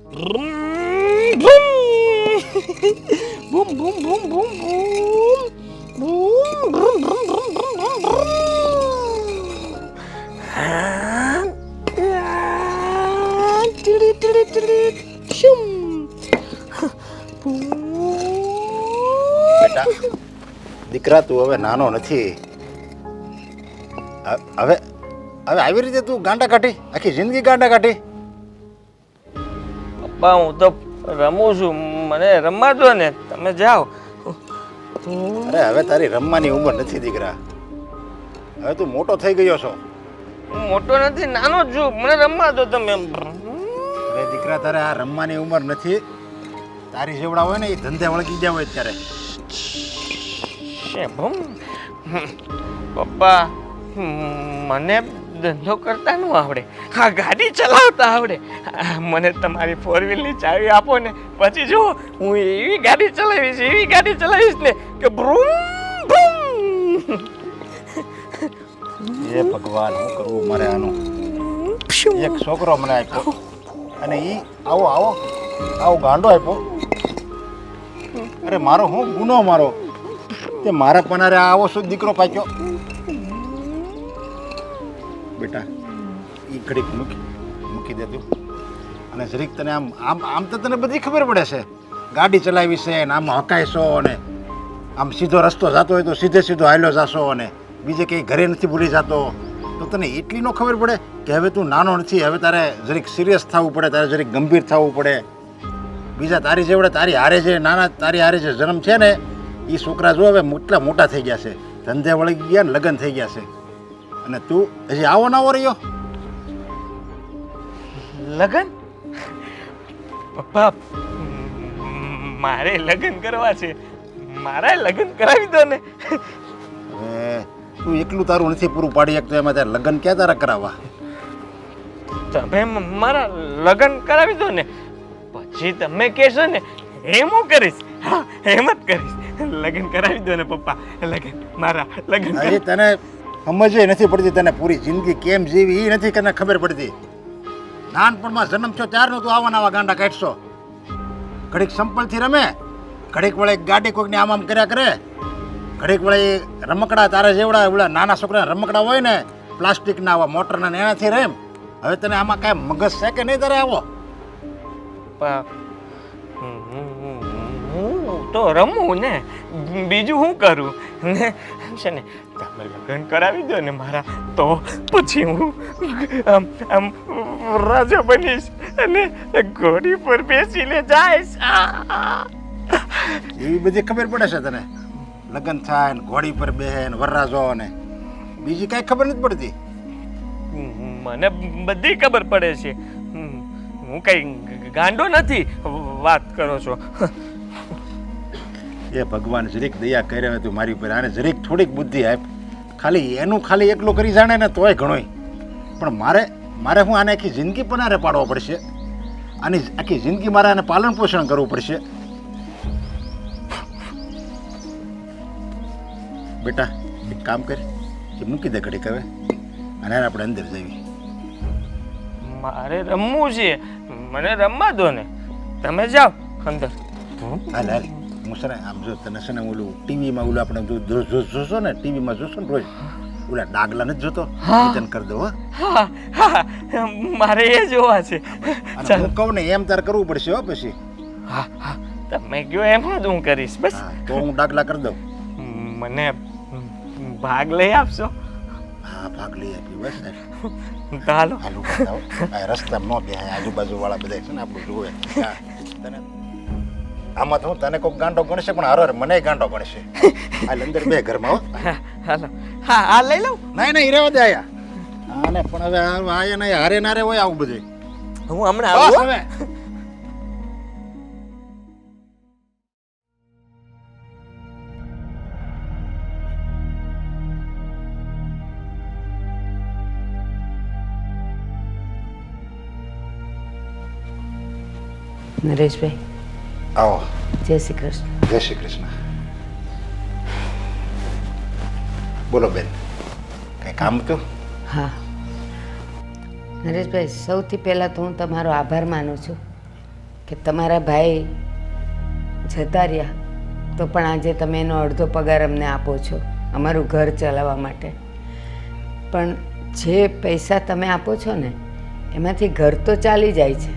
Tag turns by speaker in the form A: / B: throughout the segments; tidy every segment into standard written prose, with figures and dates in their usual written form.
A: બૂમ બૂમ બૂમ બૂમ બૂમ બૂમ બૂમ બૂમ બૂમ બૂમ બૂમ હા ટીડી ટીડી ટીડી શુમ
B: બેટા દીકરા તું હવે નાનો નથી. હવે હવે આવી રીતે તું ગાંડા કાઢી, આખી જિંદગી ગાંડા કાઢી.
A: પપ્પા હું તો રમું છું, મને રમવા દો ને, તમે જાઓ.
B: અરે હવે તારી રમવાની ઉંમર નથી દીકરા, હવે તું મોટો થઈ ગયો છો.
A: હું મોટો નથી, નાનો જ છું, મને રમવા દો તમે.
B: અરે દીકરા તારે આ રમવાની ઉંમર નથી. તારી જેવડા હોય ને એ ધંધે વળગી ગયા હોય અત્યારે.
A: પપ્પા મને ધંધો કરતા ન આવડે, હા ગાડી ચલાવતા આવડે. મને તમારી 4-વ્હીલની ચાવી આપો ને, પછી જો હું એવી ગાડી ચલાવીશ ને કે ભ્રૂમ ભ્રૂમ.
B: એ ભગવાન શું કરવું મારે આનું. એક છોકરો મને આપ્યો અને ઈ આવો ગાંડો આપ્યો. અરે મારો શું ગુનો મારો તે મારા પનારે આવો શું દીકરો પાક્યો. બેટા ઈ ઘડીક મૂકી દે તું, અને જરીક તને આમ તો તને બધી ખબર પડે છે, ગાડી ચલાવી છે ને આમ હકાયશો અને આમ સીધો રસ્તો જતો હોય તો સીધો હાલ્યો જાશો અને બીજે કંઈ ઘરે નથી ભૂલી જતો. તો તને એટલી નો ખબર પડે કે હવે તું નાનો નથી, હવે તારે જરીક સિરિયસ થવું પડે, તારે જરીક ગંભીર થવું પડે. બીજા તારી જેવડે તારી હારે જે નાના તારી હારે જે જન્મ છે ને એ છોકરા જો હવે એટલા મોટા થઈ ગયા છે, ધંધે વળગી ગયા ને લગ્ન થઈ ગયા છે, અને તું હજી આવો નવો રહ્યો.
A: લગન? પપ્પા મારે લગન કરવા છે, મારા લગન કરાવી દો ને.
B: હવે તું એકલું તારું નથી પૂરું પાડી શકતો, એમાં તારે લગ્ન ક્યાં તારા કરાવવા.
A: તમે મારા લગન કરાવી દો ને, પછી તમે કહેશો ને એમ હું કરીશ. હા એમ જ કરીશ, લગન કરાવી દો ને પપ્પા, લગન મારા લગન.
B: હજી તને સમજ નથી પડતી, તને પૂરી જિંદગી કેમ જીવી એ નથી તને ખબર પડતી. નાનપણમાં જન્મ છો ત્યારનો તું આવા ગાંડા કાઢશો. ઘડીક સંપલથી રમે, ઘડીક વળે ગાડી કોઈકને આમ કર્યા કરે, ઘડીક વળે રમકડા તારા જેવડા એવડા નાના છોકરા રમકડા હોય ને પ્લાસ્ટિકના આવા મોટરના એનાથી રેમ. હવે તને આમાં કાંઈ મગજ છે કે નહીં તારે આવો?
A: હું તો રમું ને, બીજું શું કરું ને છે ને. તમે લગ્ન કરાવી દો ને મારા, તો પછી હું આમ રાજા બનીશ અને ઘોડી પર બેસીને જઈશ.
B: એવી બધી ખબર પડે છે તને? લગ્ન થાય ને ઘોડી પર બેહે ને વરરાજો ને બીજી કાંઈ ખબર નથી પડતી?
A: મને બધી ખબર પડે છે, હું કઈ ગાંડો નથી. વાત કરો છો.
B: એ ભગવાન જરીક દયા કરે તું મારી ઉપર, આને જરીક થોડીક બુદ્ધિ આપ. ખાલી એકલું કરી જાણે ને તોય ઘણોય, પણ મારે હું આને આખી જિંદગી પનારે પાડવો પડશે. આની આખી જિંદગી મારે આને પાલન પોષણ કરવું પડશે. બેટા એક કામ કર, એ મૂકી દે ઘડીક હવે, અને આપણે અંદર જઈએ.
A: મારે રમવું છે, મને રમવા દો ને, તમે જાઓ અંદર.
B: હાલ હું છે ને આમ જો તને છે ને ઓલું ટીવીમાં ઓલું આપણે જોશો ને, ટીવીમાં જોશો ને રોજ ઓલા ડાગલા નથી જોતો, તને કરી દો.
A: હા મારે એ જોવા છે.
B: હું કહું ને એમ તારે કરવું પડશે હો પછી.
A: હા હા તમે કયો એમ જ હું કરીશ. બસ
B: તો હું ડાગલા કરી દઉં.
A: મને ભાગ લઈ આપશો?
B: હા ભાગ લઈ આપી. બસ
A: હાલો
B: હાલું રસ્તામાં ન બે આજુબાજુ વાળા બધા છે ને આપણું જોવે. તને આમાં તો હું તને કોઈ ગાંડો ગણશે, પણ હરો મને ગાંડો ગણશે. હાલ અંદર બે ઘરમાં હો.
A: હાલો હા આ લઈ લઉં.
B: નહીં રહેવા દે આયા આને, પણ હવે આયા નહીં હારે નારે હોય આવું બધું.
A: હું હમણાં આવું.
B: હવે
C: નરેશભાઈ
B: આવો.
C: જય શ્રી કૃષ્ણ.
B: જય શ્રી કૃષ્ણ. બોલો બેન, કંઈ કામ હતું?
C: હા નરેશભાઈ, સૌથી પહેલાં તો હું તમારો આભાર માનું છું કે તમારા ભાઈ જતા રહ્યા તો પણ આજે તમે એનો અડધો પગાર અમને આપો છો અમારું ઘર ચલાવવા માટે. પણ જે પૈસા તમે આપો છો ને એમાંથી ઘર તો ચાલી જાય છે,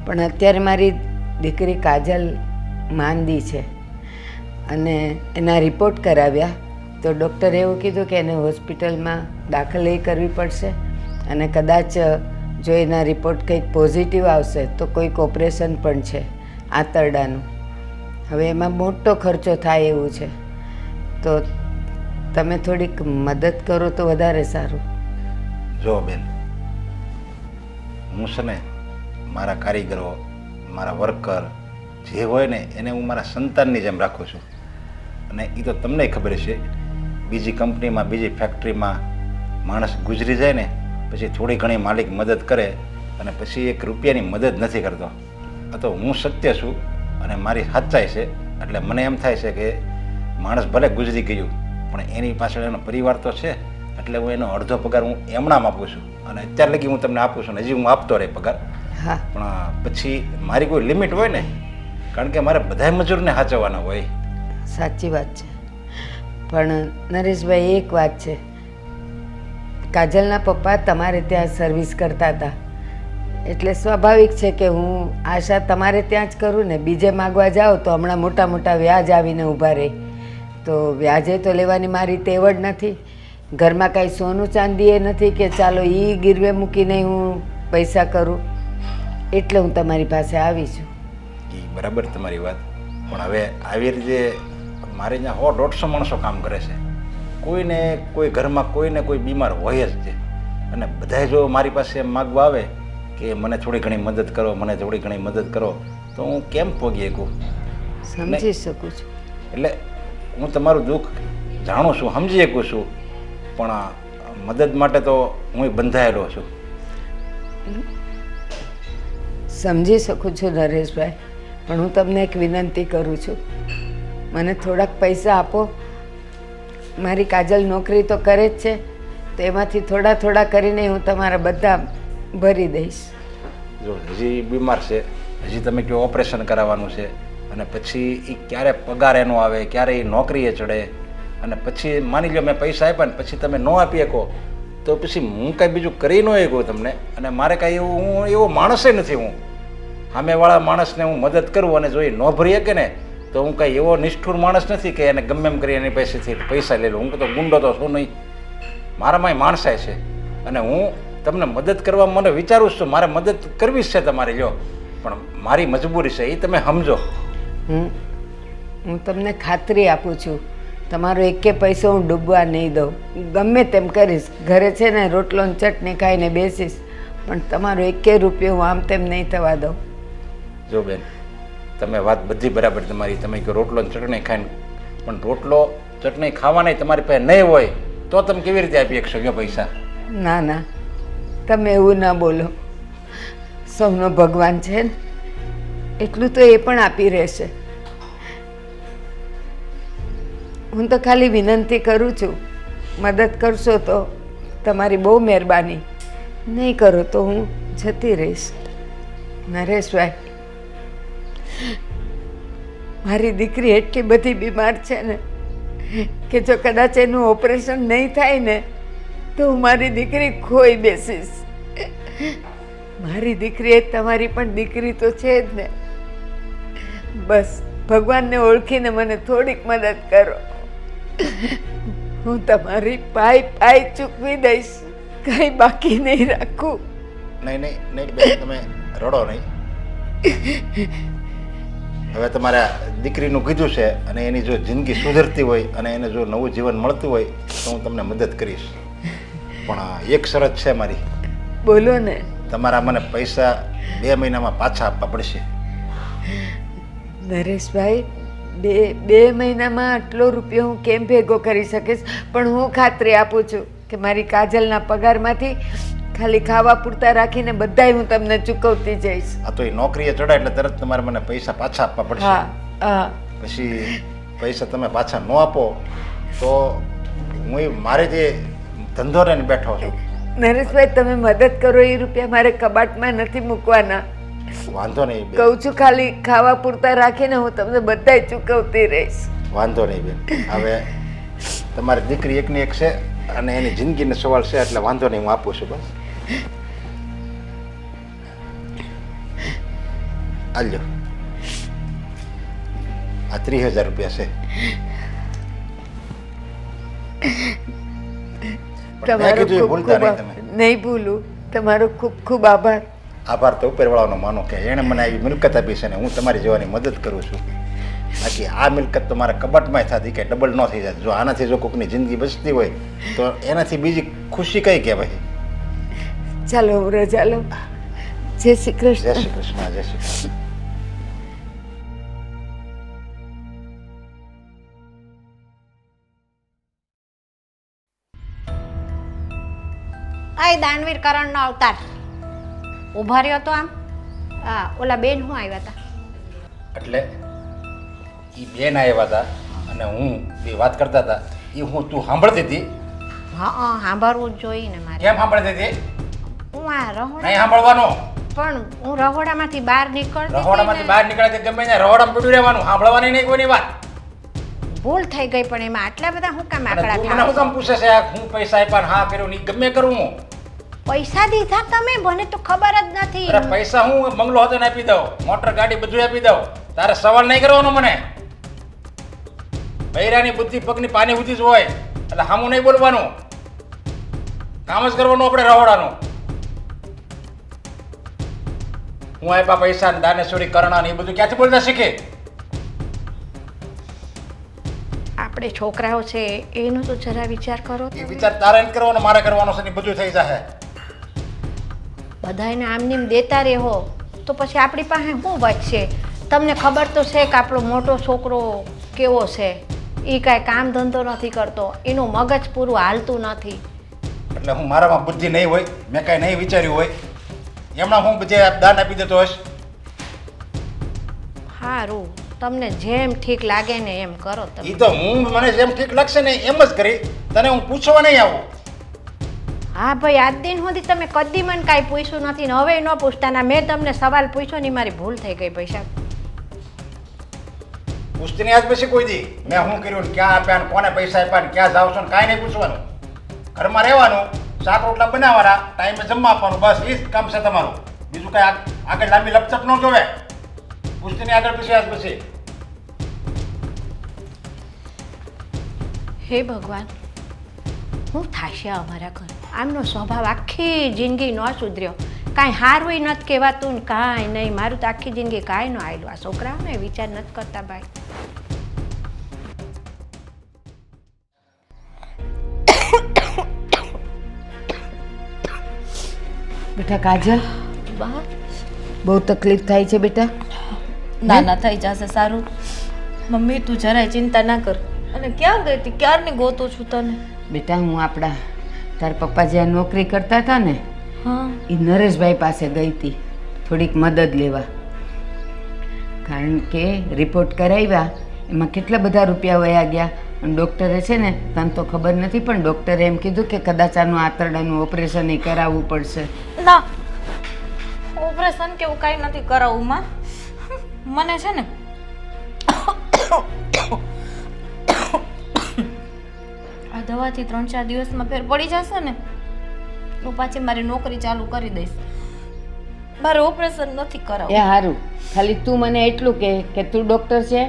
C: પણ અત્યારે મારી દીકરી કાજલ માંદી છે અને એના રિપોર્ટ કરાવ્યા તો ડૉક્ટરે એવું કીધું કે એને હોસ્પિટલમાં દાખલ કરવી પડશે અને કદાચ જો એના રિપોર્ટ કંઈક પોઝિટિવ આવશે તો કોઈક ઓપરેશન પણ છે આંતરડાનું. હવે એમાં મોટો ખર્ચો થાય એવું છે, તો તમે થોડીક મદદ કરો તો વધારે સારું.
B: જો બેન, હું છે ને મારા કારીગરો, મારા વર્કર જે હોય ને એને હું મારા સંતાનની જેમ રાખું છું. અને એ તો તમને ખબર છે, બીજી કંપનીમાં, બીજી ફેક્ટરીમાં માણસ ગુજરી જાય ને પછી થોડી ઘણી માલિક મદદ કરે અને પછી 1 રૂપિયાની મદદ નથી કરતો. આ તો હું સત્ય છું અને મારી સચ્ચાઈ છે. એટલે મને એમ થાય છે કે માણસ ભલે ગુજરી ગયું પણ એની પાછળ એનો પરિવાર તો છે, એટલે હું એનો અડધો પગાર હું એમણામ આપું છું. અને અત્યાર લગી હું તમને આપું છું ને હજી હું આપતો રહે પગાર.
C: હા,
B: પણ પછી મારી કોઈ લિમિટ હોય ને, કારણ કે મારે બધાય મજૂરને સાચવવાના હોય.
C: સાચી વાત છે. પણ નરેશભાઈ, એક વાત છે, કાજલના પપ્પા તમારે ત્યાં સર્વિસ કરતા હતા એટલે સ્વાભાવિક છે કે હું આશા તમારે ત્યાં જ કરું ને. બીજે માગવા જાઓ તો હમણાં મોટા મોટા વ્યાજ આવીને ઊભા રહે, તો વ્યાજે તો લેવાની મારી ટેવ જ નથી. ઘરમાં કાંઈ સોનું ચાંદી એ નથી કે ચાલો એ ગીરવે મૂકીને હું પૈસા કરું, એટલે હું તમારી પાસે આવી છું.
B: એ બરાબર તમારી વાત, પણ હવે આવી રીતે મારે ત્યાં 100-150 માણસો કામ કરે છે. કોઈને કોઈ ઘરમાં કોઈને કોઈ બીમાર હોય જ છે, અને બધાય જો મારી પાસે એમ માગવા આવે કે મને થોડી ઘણી મદદ કરો, મને થોડી ઘણી મદદ કરો, તો હું કેમ પોગી શકું?
C: સમજી શકું છું.
B: એટલે હું તમારું દુઃખ જાણું છું, સમજી શકું છું, પણ મદદ માટે તો હું બંધાયેલો છું.
C: સમજી શકું છું નરેશભાઈ, પણ હું તમને એક વિનંતી કરું છું, મને થોડાક પૈસા આપો. મારી કાજલ નોકરી તો કરે જ છે, તો એમાંથી થોડા થોડા કરીને હું તમારા બધા ભરી દઈશ.
B: જો હજી બીમાર છે, હજી તમે કહો ઓપરેશન કરાવવાનું છે, અને પછી એ ક્યારે પગાર એનો આવે, ક્યારે એ નોકરીએ ચડે, અને પછી માની લો મેં પૈસા આપ્યા ને પછી તમે ન આપી શકો તો પછી હું કાંઈ બીજું કરી ન શકું તમને. અને મારે કાંઈ એવું, હું એવો માણસે નથી. હું સામેવાળા માણસને હું મદદ કરું અને જો એ ન ભરી શકે ને તો હું કાંઈ એવો નિષ્ઠુર માણસ નથી કે એને ગમે એમ કરી એની પાસેથી પૈસા લઈ લઉં. હું તો ગુંડો તો શું નહીં, મારામાંય માણસાય છે. અને હું તમને મદદ કરવા મને વિચારું છું, મારે મદદ કરવી જ છે તમારી, લ્યો, પણ મારી મજબૂરી છે એ તમે સમજો.
C: હું તમને ખાતરી આપું છું, તમારો એકે પૈસો હું ડૂબવા નહીં દઉં. ગમે તેમ કરીશ, ઘરે છે ને રોટલો ને ચટણી ખાઈને બેસીશ, પણ તમારો એકે રૂપિયો હું આમ તેમ નહીં થવા દઉં.
B: જો બેન, તમે વાત બધી બરાબર તમારી, તમે કહો રોટલો ને ચટણી ખાઈને, પણ રોટલો ચટણી ખાવાની તમારી પાસે નહીં હોય તો તમે કેવી રીતે આપી શકશો કયો પૈસા?
C: ના ના, તમે એવું ના બોલો. સૌનો ભગવાન છે ને, એટલું તો એ પણ આપી રહેશે. હું તો ખાલી વિનંતી કરું છું, મદદ કરશો તો તમારી બહુ મહેરબાની, નહીં કરો તો હું જતી રહીશ. નરેશભાઈ, મારી દીકરી એટલી બધી બીમાર છે ને કે જો કદાચ એનું ઓપરેશન નહીં થાય ને તો હું મારી દીકરી ખોઈ બેસીશ. મારી દીકરી એ તમારી પણ દીકરી તો છે જ ને. બસ ભગવાનને ઓળખીને મને થોડીક મદદ કરો, હું તમારી પાઈ ચૂકવી દઈશ, કંઈ બાકી નહીં રાખું.
B: નહીં નહીં નહીં બેન, તમે રડો નહીં. હવે તમારા દીકરીનું કીધું છે અને એની જો જિંદગી સુધરતી હોય અને એને જો નવું જીવન મળતું હોય તો હું તમને મદદ કરીશ. પણ એક શરત છે મારી.
C: બોલો ને.
B: તમારા મને પૈસા 2 મહિનામાં પાછા આપવા પડશે.
C: નરેશભાઈ, બે મહિનામાં આટલો રૂપિયો હું કેમ ભેગો કરી શકીશ? પણ હું ખાતરી આપું છું કે મારી કાજલના પગારમાંથી ખાલી ખાવા પૂરતા રાખીને બધાય હું તમને ચૂકવતી જઈશ.
B: આ તો એ નોકરીએ ચડાય એટલે તરત તમારે મને પૈસા પાછા આપવા પડશે.
C: હા હા.
B: પછી પૈસા તમે પાછા ન આપો તો હું મારે જે ધંધો રહીને બેઠો છું.
C: નરેશભાઈ, તમે મદદ કરો, એ રૂપિયા મારે કબાટમાં નથી મૂકવાના.
B: વાંધો નહીં બેન,
C: કહું છું ખાલી ખાવા પૂરતા રાખીને હું તમને બધાય ચૂકવતી રહીશ.
B: વાંધો નહીં બેન. હવે તમારી દીકરી એકની એક છે અને એની જિંદગીનો સવાલ છે એટલે વાંધો નહીં, હું આપું છું બસ. આલ્યો, આ 30,000 રૂપિયા છે. પણ મેં કીધું એ ભૂલતા નહીં તમે.
C: નહીં ભૂલું. તમારો ખૂબ ખૂબ આભાર.
B: આભાર તો ઉપરવાળાનો માનો કે એણે મને આવી મિલકત આપી છે ને હું તમારી જેવાની મદદ કરું છું. બાકી આ મિલકત તો મારા કબાટમાં થતી કે ડબલ ન થઈ જાય. જો આનાથી જો કોઈકની જિંદગી બચતી હોય તો એનાથી બીજી ખુશી કઈ કહેવાય.
C: ચાલો હું રજા લઉં. જય શ્રી
B: જય
C: કૃષ્ણ.
B: શ્રી કૃષ્ણ. જય શ્રી કૃષ્ણ.
D: આય દાનવીર કરણનો અવતાર ઊભા રહ્યો તો આમ. હા, ઓલા બેન હું આવ્યા હતા.
B: એટલે એ બેન આવ્યા હતા અને હું બે વાત કરતા હતા. એ હું તું સાંભળતી હતી?
D: હા, સાંભળવું જ જોઈએ ને મારે.
B: કેમ સાંભળતી હતી?
D: હું આ રહોડા
B: નહીં સાંભળવાનું.
D: પણ હું રહોડામાંથી બહાર નીકળતી
B: રહોડામાંથી
D: હતી
B: બહાર નીકળે તે ગમે ત્યાં રહોડામાં પડ્યું રહેવાનું, સાંભળવાની નહીં કોઈની વાત.
D: ને. ભૂલ થઈ ગઈ પણ એમાં આટલા બધા હું કામ
B: અને
D: આકડા
B: તું મને શું કામ
D: થાવ.
B: પૂછે છે આ હું પૈસા આપ્યા ને હા કર્યું ને ઈ ગમે કરું હું?
D: પૈસા દીધા તમે, મને તો ખબર જ નથી.
B: અરે પૈસા હું બંગલો હતો ને આપી દઉં, મોટર ગાડી બધું આપી દઉં. તારે સવાલ નહીં કરવાનો મને. બૈરાની બુદ્ધિ પગની પાની ઉધી જ હોય એટલે હામું નહીં બોલવાનું, કામ જ કરવાનું આપણે રહોડાનું. હું આપ્યા પૈસા ને દાનેશ્વરી કરણા ને એ બધું ક્યાંથી બોલતા શીખે?
D: આપણે છોકરાઓ છે એનો તો જરા વિચાર કરો.
B: એ વિચાર તારે નથી કરવાનો, મારે કરવાનો છે ને બધું થઈ જશે.
D: બધાને આમનેમ દેતા રહો તો પછી આપણી પાસે શું બચશે? તમને ખબર તો છે કે આપણો મોટો છોકરો કેવો છે. એ કાંઈ કામ ધંધો નથી કરતો, એનું મગજ પૂરું હાલતું નથી.
B: એટલે હું મારામાં બુદ્ધિ નહીં હોય, મેં કાંઈ નહીં વિચાર્યું હોય, એમના હું જે દાન આપી દેતો હશ.
D: સારું, તમને જેમ ઠીક લાગે ને એમ કરો
B: એ
D: તમે.
B: તો હું મને જેમ ઠીક લાગશે ને એમ જ કરી. તને હું પૂછવા નહીં આવું.
D: હા ભાઈ, આજ દિન સુધી તમે કદી મને કાંઈ પૂછ્યું નથી ને હવે ન પૂછતા. ના, મેં તમને સવાલ પૂછ્યો ને મારી ભૂલ થઈ ગઈ ભાઈ સાહેબ.
B: પૂછતી નહીં આજ પછી કોઈ દી મેં શું કર્યું ને ક્યાં આપ્યા ને કોને પૈસા આપ્યા ને ક્યાં જાવ છો ને કાંઈ નહીં પૂછવાનું. ઘરમાં રહેવાનું, શાક રોટલા બનાવવાના, ટાઈમે જમવા આપવાનું, બસ એ જ કામ છે તમારું. બીજું કાંઈ આગળ લાંબી લપચપ ન જોવે. પૂછતી નહીં આગળ પછી આજ પછી.
D: હે ભગવાન, શું થશે અમારા ઘર? આમનો સ્વભાવ આખી જિંદગી ન સુધર્યો. કાંઈ હારું નથી કહેવાતું ને કાંઈ નહીં. મારું તો આખી જિંદગી કાંઈ ન આવેલું. આ છોકરાઓને વિચાર નથી કરતા ભાઈ.
C: બેટા કાજલ,
E: બા
C: બહુ તકલીફ થાય છે બેટા?
E: ના ના થઈ જશે સારું. મમ્મી તું જરાય ચિંતા ના કર. અને ક્યાં ગઈ હતી? ક્યારની ગોતું છું તને.
C: બેટા હું આપણા તાર પપ્પા જ્યાં નોકરી કરતા હતા ને
E: હા
C: એ નરેશભાઈ પાસે ગઈ હતી થોડીક મદદ લેવા. કારણ કે રિપોર્ટ કરાવ્યા એમાં કેટલા બધા રૂપિયા વયા ગયા. અને ડૉક્ટરે છે ને તને તો ખબર નથી પણ ડૉક્ટરે એમ કીધું કે કદાચ આનું આંતરડાનું ઓપરેશન એ કરાવવું પડશે.
E: ના, ઓપરેશન કેવું કાંઈ નથી કરાવવું માં. મને છે ને આ દવાથી 3-4 દિવસમાં ફેર પડી જશે ને હું પાછી મારી નોકરી ચાલુ કરી દઈશ. મારે ઓપરેશન નથી
C: એ
E: કરાવવું.
C: સારું, ખાલી તું મને એટલું કે તું ડૉક્ટર છે,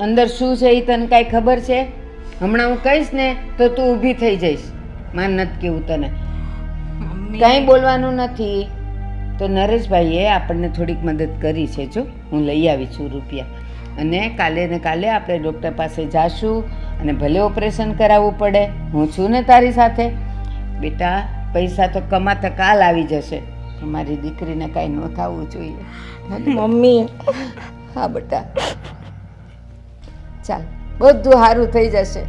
C: અંદર શું છે એ તને કાંઈ ખબર છે? હમણાં હું કહીશ ને તો તું ઊભી થઈ જઈશ. માન નથી કેવું તને,
E: મમ્મી
C: કાંઈ બોલવાનું નથી. તો નરેશભાઈએ આપણને થોડીક મદદ કરી છે. જો હું લઈ આવી છું રૂપિયા, અને કાલે ને કાલે આપણે ડૉક્ટર પાસે જાશું અને ભલે ઓપરેશન કરાવવું પડે, હું છું ને તારી સાથે. બેટા પૈસા તો કમાતા કાલ આવી જશે. તમારી દીકરીને કાંઈ ન થવું જોઈએ.
E: મમ્મી
C: હા બેટા, ચાલ બધું સારું થઈ જશે.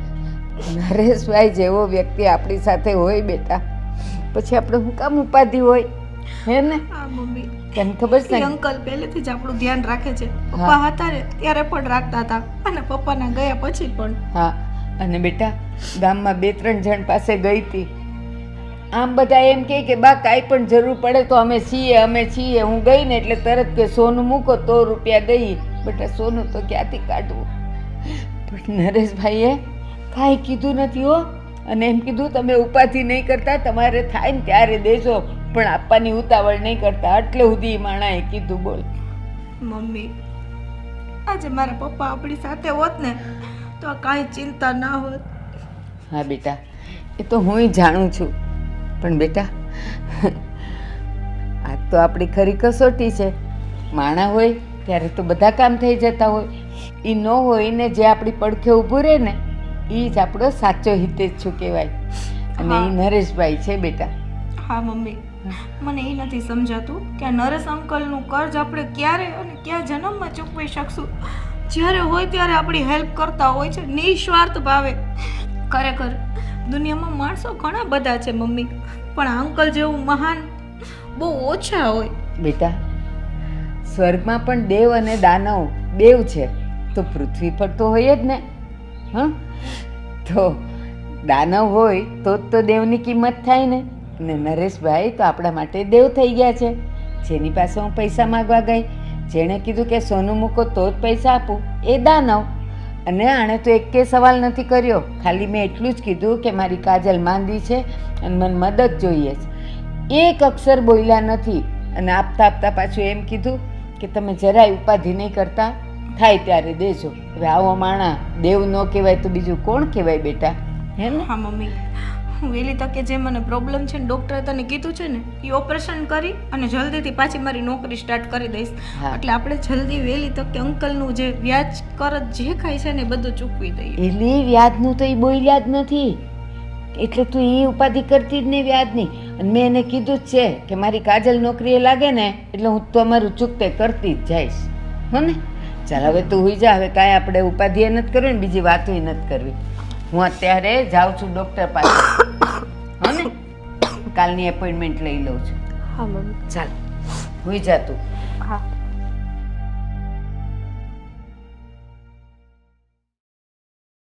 C: નરેશભાઈ જેવો વ્યક્તિ આપણી સાથે હોય બેટા, પછી આપણે શું કામ ઉપાધિ હોય? હે ને?
E: હા મમ્મી,
C: તને ખબર છે
E: એ
C: ને?
E: અંકલ પહેલેથી જ આપણું ધ્યાન રાખે છે. પપ્પા હતા ને ત્યારે પણ રાખતા હતા અને પપ્પાના ગયા પછી પણ.
C: હા, અને બેટા ગામમાં 2-3 જણ પાસે ગઈ હતી આમ બધા એમ કહે કે બા કાંઈ પણ જરૂર પડે તો અમે છીએ. હું ગઈ ને એટલે તરત કે સોનું મૂકો તો રૂપિયા દઈએ. બેટા સોનું તો ક્યાંથી કાઢવું? પણ નરેશભાઈએ કાંઈ કીધું નથી હો. અને એમ કીધું તમે ઉપાધિ નહીં કરતા, તમારે થાય ને ત્યારે દેજો, પણ આપવાની ઉતાવળ નહીં કરતા. એટલે સુધી માણાએ કીધું. બોલ
E: મમ્મી, આજે મારા પપ્પા આપણી સાથે હોત ને તો આ કાંઈ ચિંતા ના હોત.
C: હા બેટા, એ તો હું જાણું છું. પણ બેટા આ તો આપણી ખરી કસોટી છે. માણા હોય ત્યારે તો બધા કામ થઈ જતા હોય. એ ન હોય ને જે આપણી પડખે ઊભું રહે ને એ જ આપણો સાચો હિતેચ્છુ કહેવાય. અને એ નરેશભાઈ છે બેટા.
E: હા મમ્મી, મને એ નથી સમજાતું કે આ નરેશ અંકલનું કર્જ આપણે ક્યારે અને કયા જન્મમાં ચૂકવી શકશું. જ્યારે હોય ત્યારે આપણી હેલ્પ કરતા હોય છે નિસ્વાર્થ ભાવે. ખરેખર દુનિયામાં માણસો ઘણા બધા છે મમ્મી, પણ આ અંકલ જેવું મહાન બહુ ઓછા હોય.
C: બેટા સ્વર્ગમાં પણ દેવ અને દાનવ બેવ છે, તો પૃથ્વી પર તો હોય જ ને. હા, તો દાનવ હોય તો દેવની કિંમત થાય ને. ને નરેશભાઈ તો આપણા માટે દેવ થઈ ગયા છે. જેની પાસે હું પૈસા માગવા ગઈ, જેણે કીધું કે સોનું મૂકો તો જ પૈસા આપું, એ દાનવ. અને આણે તો એકે સવાલ નથી કર્યો, ખાલી મેં એટલું જ કીધું કે મારી કાજલ માંદી છે અને મને મદદ જોઈએ છે. એક અક્ષર બોલ્યા નથી. અને આપતા આપતા પાછું એમ કીધું કે તમે જરાય ઉપાધિ નહીં કરતા, થાય ત્યારે દેજો. હવે આવો માણા દેવ ન કહેવાય તો બીજું કોણ કહેવાય બેટા? હે ને?
E: હા મમ્મી, હું વહેલી તકે જે મને પ્રોબ્લેમ છે ને ડૉક્ટરે તને કીધું છે ને એ ઓપરેશન કરી અને જલ્દીથી પાછી મારી નોકરી સ્ટાર્ટ કરી દઈશ.
C: હા.
E: એટલે આપણે જલ્દી વહેલી તકે અંકલનું જે વ્યાજ કરત જે કાંઈ છે ને એ બધું ચૂકવી દઈએ.
C: એટલે વ્યાજનું તો એ બોલ્યા જ નથી. એટલે તું એ ઉપાધિ કરતી જ નહીં વ્યાજની. અને મેં એને કીધું જ છે કે મારી કાજલ નોકરીએ લાગે ને એટલે હું તમારું ચૂકતે કરતી જ જઈશ. હો ને? ચાલ હવે તું હોઈ જા. હવે કાંઈ આપણે ઉપાધિ નથી કરવી ને બીજી વાતો નથી કરવી. હું અત્યારે જાઉં છું ડૉક્ટર પાસે. હો ને? કાલની એપોઇન્ટમેન્ટ લઈ લઉં છું.
E: હા મમ્મી.
C: ચાલ હોઈ જા તું.
E: હા.